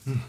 Okay,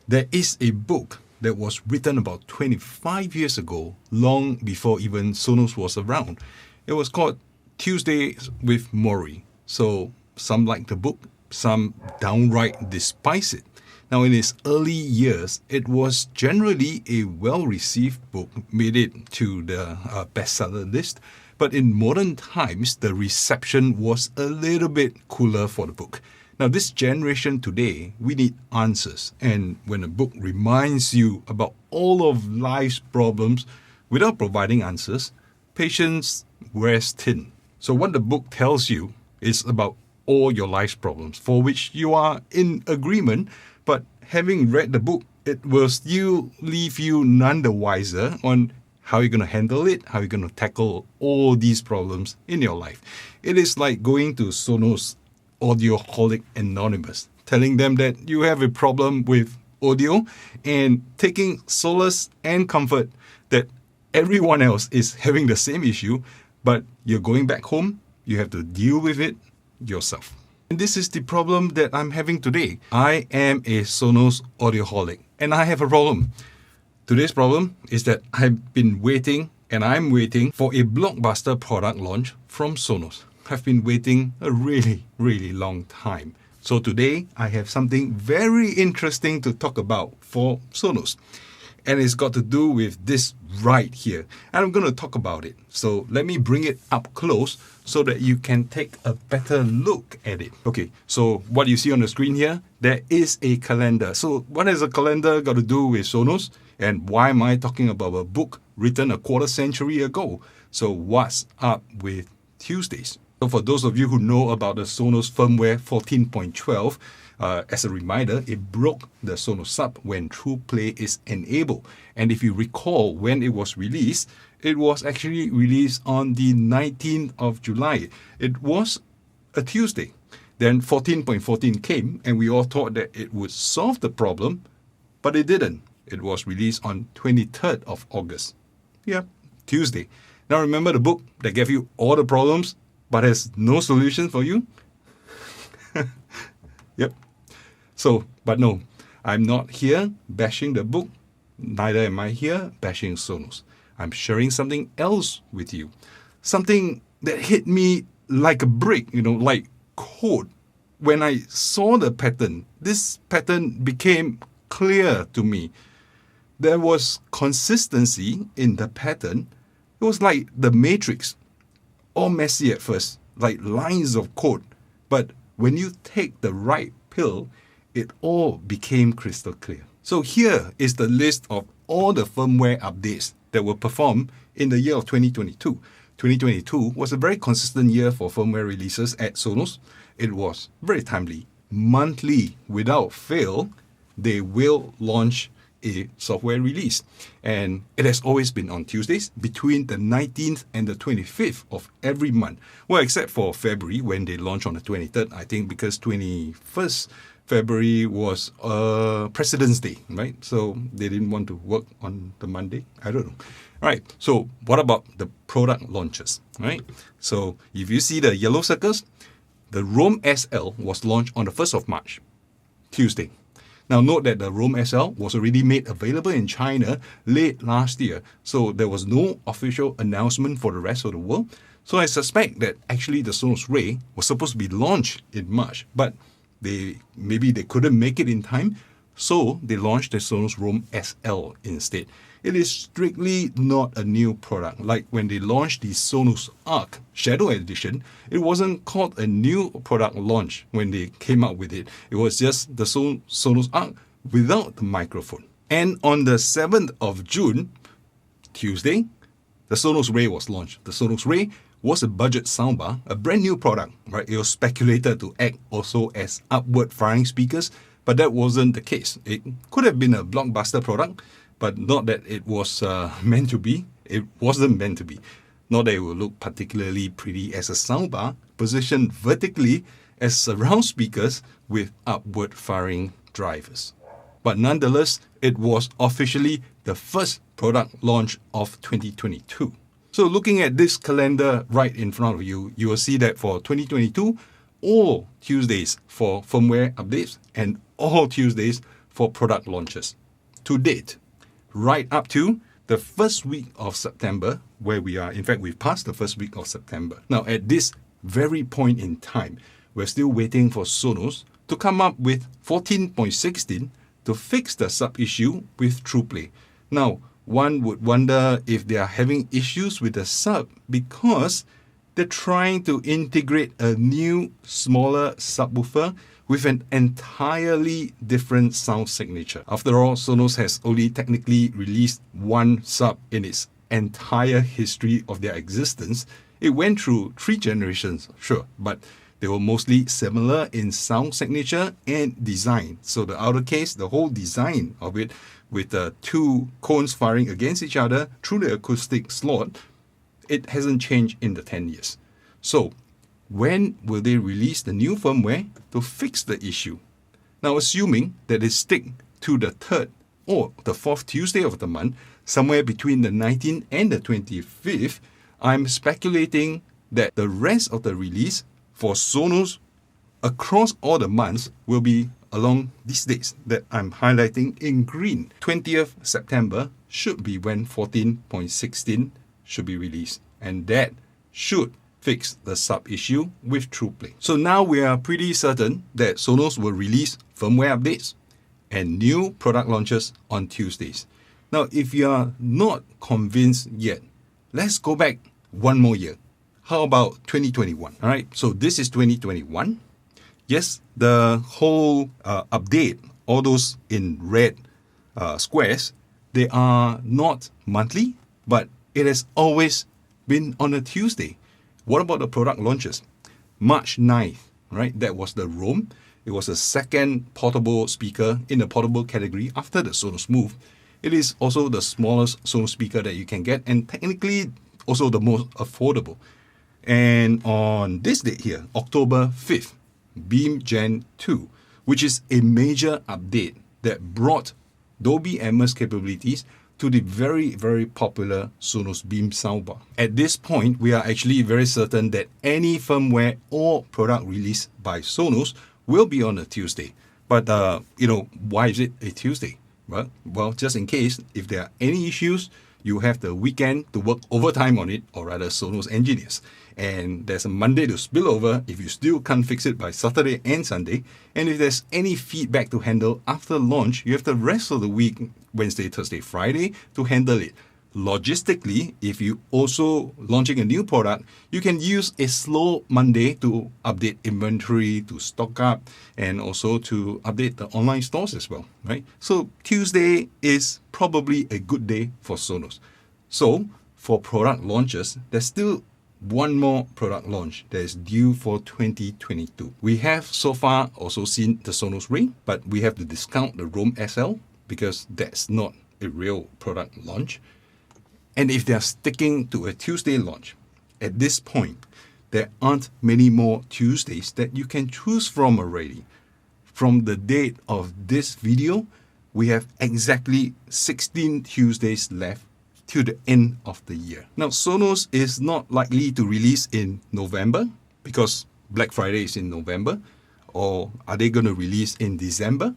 there is a book that was written about 25 years ago, long before even Sonos was around. It was called Tuesdays with Morrie. So some like the book, some downright despise it. Now, in its early years, it was generally a well-received book, made it to the bestseller list. But in modern times, the reception was a little bit cooler for the book. Now, this generation today, we need answers. And when a book reminds you about all of life's problems without providing answers, patience wears thin. So what the book tells you is about all your life's problems, for which you are in agreement, but having read the book, it will still leave you none the wiser on how you're going to handle it, how you're going to tackle all these problems in your life. It is like going to Sonos Audioholic Anonymous, telling them that you have a problem with audio and taking solace and comfort that everyone else is having the same issue, but you're going back home, you have to deal with it yourself. And this is the problem that I'm having today. I am a Sonos audioholic and I have a problem. Today's problem is that I've been waiting and I'm waiting for a blockbuster product launch from Sonos. I've been waiting a really, really long time. So today I have something very interesting to talk about for Sonos. And it's got to do with this right here. And I'm going to talk about it. So let me bring it up close so that you can take a better look at it. Okay, so what you see on the screen here, there is a calendar. So what has a calendar got to do with Sonos? And why am I talking about a book written a quarter century ago? So what's up with Tuesdays? So for those of you who know about the Sonos Firmware 14.12, as a reminder, it broke the Sonos sub when True Play is enabled. And if you recall when it was released, it was actually released on the 19th of July. It was a Tuesday. Then 14.14 came and we all thought that it would solve the problem, but it didn't. It was released on 23rd of August. Yeah, Tuesday. Now remember the book that gave you all the problems but has no solution for you? Yep. So, but no, I'm not here bashing the book. Neither am I here bashing Sonos. I'm sharing something else with you. Something that hit me like a brick, like cold. When I saw the pattern, this pattern became clear to me. There was consistency in the pattern. It was like the Matrix. All messy at first, like lines of code. But when you take the right pill, it all became crystal clear. So here is the list of all the firmware updates that were performed in the year of 2022. 2022 was a very consistent year for firmware releases at Sonos. It was very timely. Monthly, without fail, they will launch a software release. And it has always been on Tuesdays between the 19th and the 25th of every month. Well, except for February when they launched on the 23rd, I think because 21st February was President's Day, right? So they didn't want to work on the Monday. I don't know. All right. So what about the product launches, right? So if you see the yellow circles, the Roam SL was launched on the 1st of March, Tuesday. Now note that the Roam SL was already made available in China late last year, so there was no official announcement for the rest of the world. So I suspect that actually the Sonos Ray was supposed to be launched in March, but maybe they couldn't make it in time, so they launched the Sonos Roam SL instead. It is strictly not a new product. Like when they launched the Sonos Arc Shadow Edition, it wasn't called a new product launch when they came out with it. It was just the Sonos Arc without the microphone. And on the 7th of June, Tuesday, the Sonos Ray was launched. The Sonos Ray was a budget soundbar, a brand new product, right? It was speculated to act also as upward firing speakers, but that wasn't the case. It could have been a blockbuster product, but not that it was meant to be. It wasn't meant to be. Not that it would look particularly pretty as a soundbar, positioned vertically as surround speakers with upward firing drivers. But nonetheless, it was officially the first product launch of 2022. So looking at this calendar right in front of you, you will see that for 2022, all Tuesdays for firmware updates and all Tuesdays for product launches. To date, right up to the first week of September, where we are, in fact, we've passed the first week of September. Now, at this very point in time, we're still waiting for Sonos to come up with 14.16 to fix the sub-issue with TruePlay. Now, one would wonder if they are having issues with the sub because they're trying to integrate a new, smaller subwoofer with an entirely different sound signature. After all, Sonos has only technically released one sub in its entire history of their existence. It went through 3 generations, sure, but they were mostly similar in sound signature and design. So the outer case, the whole design of it, with the 2 cones firing against each other through the acoustic slot, it hasn't changed in the 10 years. So when will they release the new firmware to fix the issue? Now, assuming that they stick to the 3rd or the 4th Tuesday of the month, somewhere between the 19th and the 25th, I'm speculating that the rest of the release for Sonos across all the months will be along these dates that I'm highlighting in green. 20th September should be when 14.16 should be released, and that should fix the sub-issue with TruePlay. So now we are pretty certain that Sonos will release firmware updates and new product launches on Tuesdays. Now, if you are not convinced yet, let's go back one more year. How about 2021? All right, so this is 2021. Yes, the whole update, all those in red squares, they are not monthly, but it has always been on a Tuesday. What about the product launches? March 9th, right? That was the Roam. It was the second portable speaker in the portable category after the Sonos Move. It is also the smallest Sonos speaker that you can get, and technically also the most affordable. And on this date here, October 5th, Beam Gen 2, which is a major update that brought Dolby Atmos capabilities to the very, very popular Sonos Beam soundbar. At this point, we are actually very certain that any firmware or product released by Sonos will be on a Tuesday. But, why is it a Tuesday? Well, just in case, if there are any issues, you have the weekend to work overtime on it, or rather Sonos engineers. And there's a Monday to spill over if you still can't fix it by Saturday and Sunday. And if there's any feedback to handle after launch, you have the rest of the week, Wednesday, Thursday, Friday, to handle it. Logistically, if you also launching a new product, you can use a slow Monday to update inventory, to stock up, and also to update the online stores as well, right? So Tuesday is probably a good day for Sonos. So for product launches, there's still one more product launch that is due for 2022. We have so far also seen the Sonos Ring, but we have to discount the Roam SL because that's not a real product launch. And if they're sticking to a Tuesday launch, at this point, there aren't many more Tuesdays that you can choose from already. From the date of this video, we have exactly 16 Tuesdays left till the end of the year. Now, Sonos is not likely to release in November because Black Friday is in November, or are they going to release in December?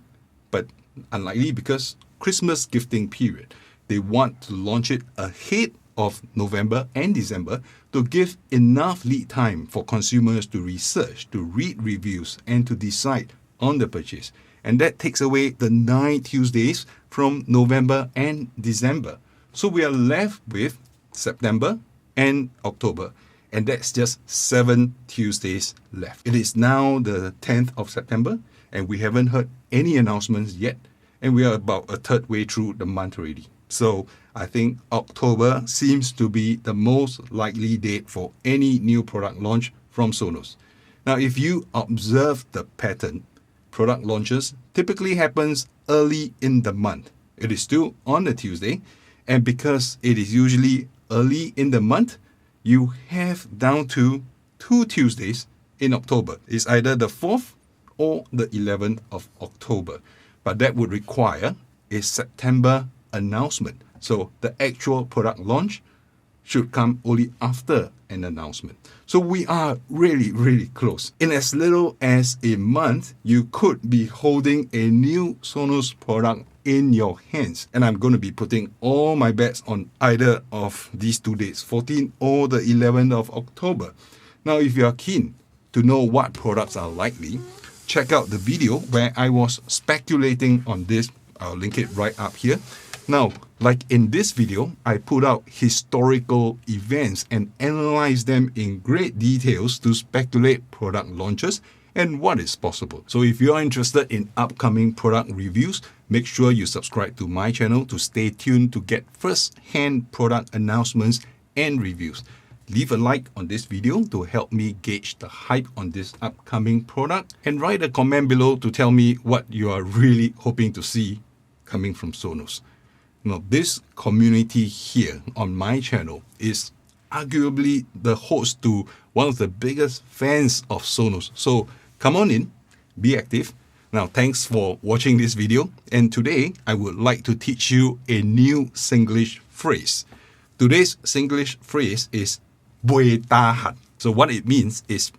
But unlikely because Christmas gifting period. They want to launch it ahead of November and December to give enough lead time for consumers to research, to read reviews, and to decide on the purchase. And that takes away the 9 Tuesdays from November and December. So we are left with September and October, and that's just 7 Tuesdays left. It is now the 10th of September, and we haven't heard any announcements yet, and we are about a third way through the month already. So I think October seems to be the most likely date for any new product launch from Sonos. Now, if you observe the pattern, product launches typically happens early in the month. It is still on a Tuesday, and because it is usually early in the month, you have down to 2 Tuesdays in October. It's either the 4th or the 11th of October. but that would require a September announcement. So the actual product launch should come only after an announcement. So we are really, really close. In as little as a month, you could be holding a new Sonos product in your hands. And I'm going to be putting all my bets on either of these 2 dates, 14th or the 11th of October. Now, if you are keen to know what products are likely, check out the video where I was speculating on this. I'll link it right up here. Now, like in this video, I put out historical events and analyzed them in great details to speculate product launches and what is possible. So if you are interested in upcoming product reviews, make sure you subscribe to my channel to stay tuned to get first-hand product announcements and reviews. Leave a like on this video to help me gauge the hype on this upcoming product, and write a comment below to tell me what you are really hoping to see coming from Sonos. Now, this community here on my channel is arguably the host to one of the biggest fans of Sonos. So come on in, be active. Now, thanks for watching this video. And today, I would like to teach you a new Singlish phrase. Today's Singlish phrase is "buay tahan." So what it means is,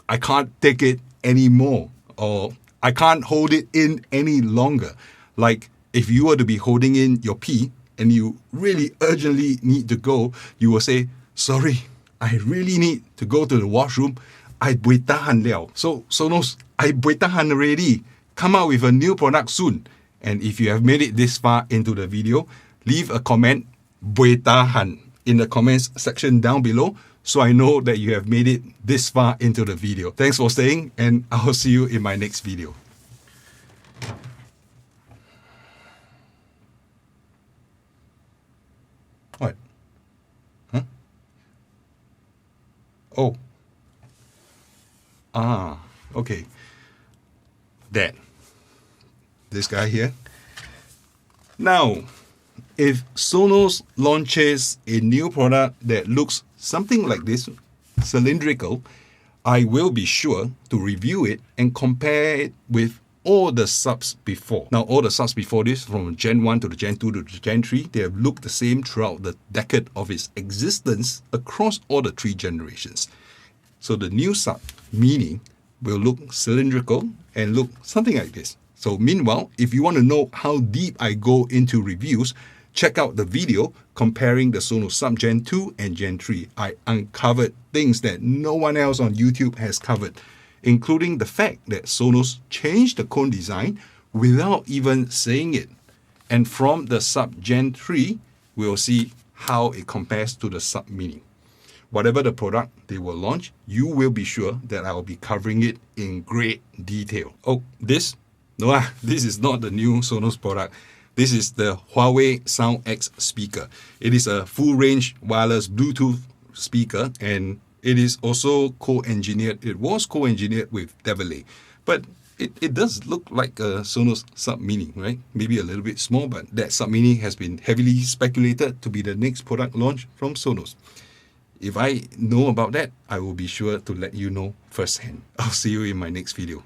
I can't take it anymore, or I can't hold it in any longer. Like, if you were to be holding in your pee and you really urgently need to go, you will say, "Sorry, I really need to go to the washroom. I buay tahan liao." So Sonos, I buay tahan already. Come out with a new product soon. And if you have made it this far into the video, leave a comment, "buay tahan," in the comments section down below, so I know that you have made it this far into the video. Thanks for staying, and I'll see you in my next video. What? Huh? Oh. Okay. That. This guy here. Now, if Sonos launches a new product that looks something like this, cylindrical, I will be sure to review it and compare it with all the subs before. Now, all the subs before this, from Gen 1 to the Gen 2 to the Gen 3, they have looked the same throughout the decade of its existence across all the 3 generations. So the new sub, Mini, will look cylindrical and look something like this. So meanwhile, if you want to know how deep I go into reviews, check out the video comparing the Sonos Subgen 2 and Gen 3. I uncovered things that no one else on YouTube has covered, including the fact that Sonos changed the cone design without even saying it. And from the Sub Gen 3, we'll see how it compares to the Sub Mini. Whatever the product they will launch, you will be sure that I will be covering it in great detail. Oh, this is not the new Sonos product. This is the Huawei Sound X speaker. It is a full-range wireless Bluetooth speaker, and it is also co-engineered. It was co-engineered with Develay, but it does look like a Sonos Sub Mini, right? Maybe a little bit small, but that Sub Mini has been heavily speculated to be the next product launch from Sonos. If I know about that, I will be sure to let you know firsthand. I'll see you in my next video.